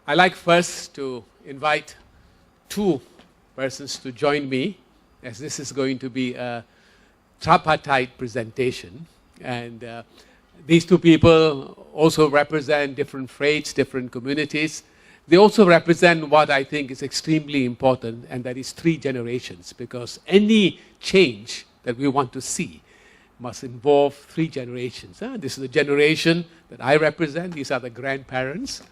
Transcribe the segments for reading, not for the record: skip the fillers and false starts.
I'd like first to invite two persons to join me, as this is going to be a tripartite presentation. And these two people also represent different faiths, different communities. They also represent what I think is extremely important, and that is 3 generations, because any change that we want to see must involve 3 generations. This is the generation that I represent. These are the grandparents.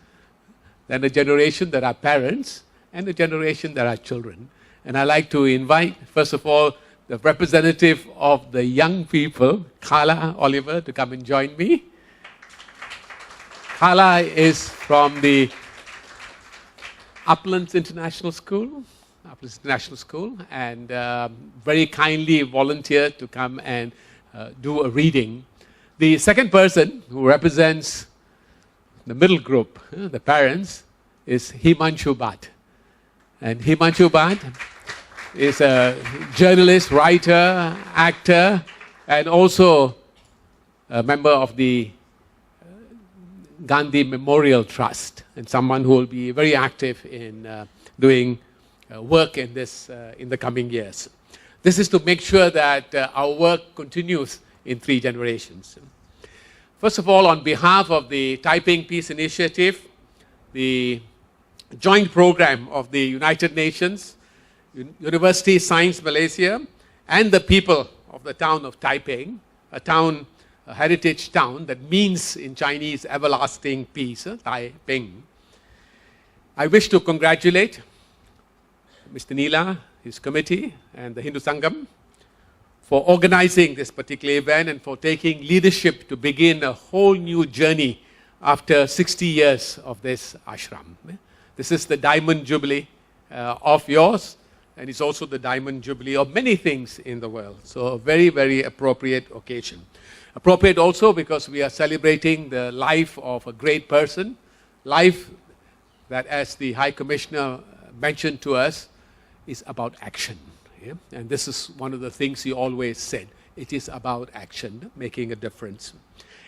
Then the generation that are parents, and the generation that are children. And I'd like to invite, first of all, the representative of the young people, Carla Oliver, to come and join me. Carla is from the Uplands International School, and very kindly volunteered to come and do a reading. The second person who represents the middle group, the parents, is Himanshu Bhatt. And Himanshu Bhatt is a journalist, writer, actor, and also a member of the Gandhi Memorial Trust, and someone who will be very active in doing work in this in the coming years. This is to make sure that our work continues in 3 generations. First of all, on behalf of the Taiping Peace Initiative, the joint program of the United Nations, University Science Malaysia, and the people of the town of Taiping, a heritage town that means in Chinese everlasting peace, Taiping. I wish to congratulate Mr. Neela, his committee, and the Hindu Sangam for organizing this particular event and for taking leadership to begin a whole new journey after 60 years of this ashram. This is the Diamond Jubilee of yours, and it's also the Diamond Jubilee of many things in the world. So a very, very appropriate occasion. Appropriate also because we are celebrating the life of a great person, life that, as the High Commissioner mentioned to us, is about action. Yeah? And this is one of the things he always said. It is about action, making a difference.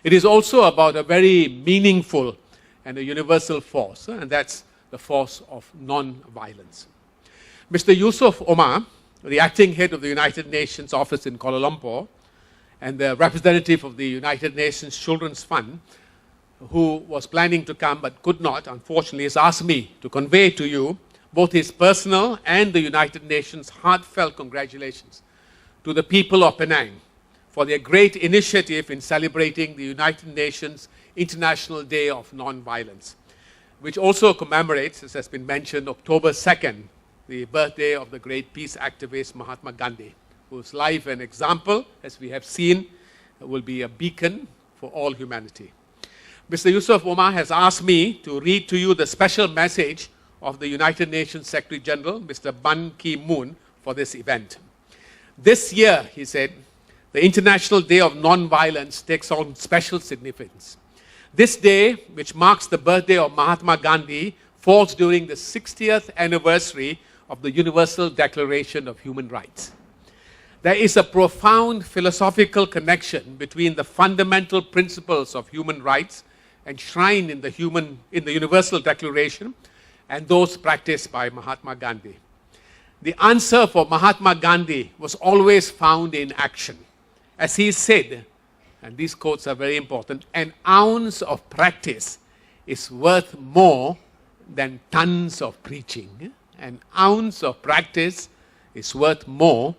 It is also about a very meaningful and a universal force, and that's the force of non-violence. Mr. Yusuf Omar, the acting head of the United Nations office in Kuala Lumpur, and the representative of the United Nations Children's Fund, who was planning to come but could not, unfortunately, has asked me to convey to you both his personal and the United Nations heartfelt congratulations to the people of Penang for their great initiative in celebrating the United Nations International Day of Non-Violence, which also commemorates, as has been mentioned, October 2nd, the birthday of the great peace activist Mahatma Gandhi, whose life and example, as we have seen, will be a beacon for all humanity. Mr. Yusuf Omar has asked me to read to you the special message of the United Nations Secretary General, Mr. Ban Ki-moon, for this event. This year, he said, the International Day of Non-Violence takes on special significance. This day, which marks the birthday of Mahatma Gandhi, falls during the 60th anniversary of the Universal Declaration of Human Rights. There is a profound philosophical connection between the fundamental principles of human rights enshrined in the Universal Declaration and those practiced by Mahatma Gandhi. The answer for Mahatma Gandhi was always found in action. As he said, and these quotes are very important, an ounce of practice is worth more than tons of preaching. An ounce of practice is worth more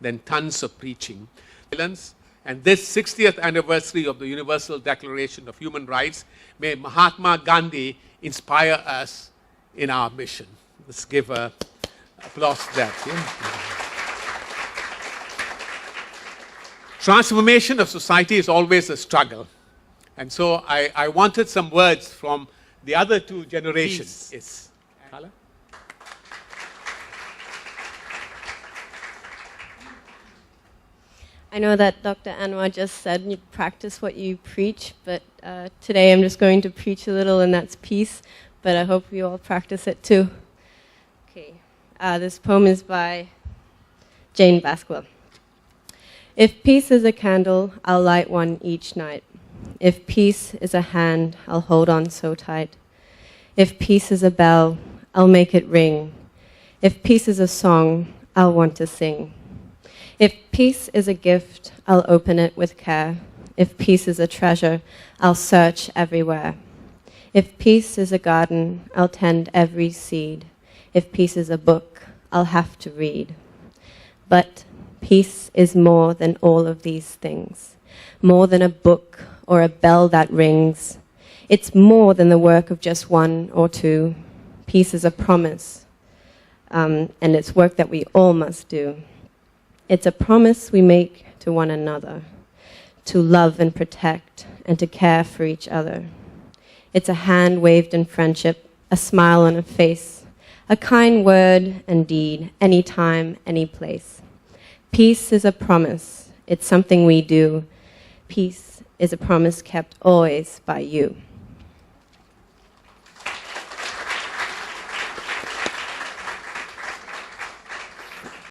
than tons of preaching. And this 60th anniversary of the Universal Declaration of Human Rights, may Mahatma Gandhi inspire us in our mission. Let's give an applause to that. Yeah? Transformation of society is always a struggle. And so I wanted some words from the other 2 generations. Yes. Carla? I know that Dr. Anwar just said you practice what you preach, but today I'm just going to preach a little, and that's peace, but I hope you all practice it too. Okay, this poem is by Jane Basquill. If peace is a candle, I'll light one each night. If peace is a hand, I'll hold on so tight. If peace is a bell, I'll make it ring. If peace is a song, I'll want to sing. If peace is a gift, I'll open it with care. If peace is a treasure, I'll search everywhere. If peace is a garden, I'll tend every seed. If peace is a book, I'll have to read. But peace is more than all of these things, more than a book or a bell that rings. It's more than the work of just one or two. Peace is a promise, and it's work that we all must do. It's a promise we make to one another, to love and protect and to care for each other. It's a hand waved in friendship, a smile on a face, a kind word and deed, any time, any place. Peace is a promise. It's something we do. Peace is a promise kept always by you.